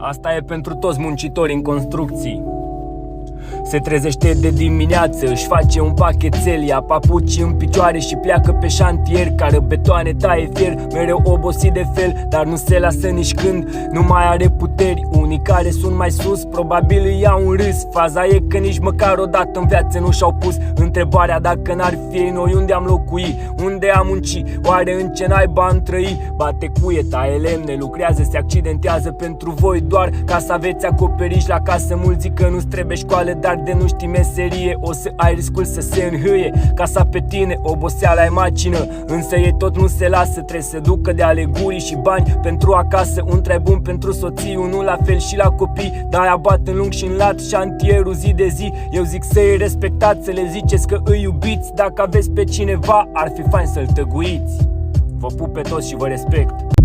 Asta e pentru toți muncitorii în construcții. Se trezește de dimineață, își face un pachetel, ia papuci în picioare și pleacă pe șantier. Care betoane, taie fier, mereu obosit de fel, dar nu se lasă nici când nu mai are puteri. Unii care sunt mai sus, probabil îi iau un râs. Faza e că nici măcar odată în viață nu și-au pus întrebarea dacă n-ar fi ei, noi unde am locui, unde am munci, oare în ce naiba am trăi. Bate cuie, taie lemne, lucrează, se accidentează pentru voi doar ca să aveți acoperiș la casă. Mulți zic că nu-ți trebuie școală, dar de nu știi meserie o să ai riscul să se înhâie casa pe tine, oboseala e macină. Însă ei tot nu se lasă, trebuie să ducă de alegurii și bani pentru acasă. Un trai bun pentru soții, unul la fel și la copii. De-aia bat în lung și în lat șantierul zi de zi. Eu zic să îi respectați, să le ziceți că îi iubiți. Dacă aveți pe cineva, ar fi fain să-l tăguiți. Vă pup pe toți și vă respect.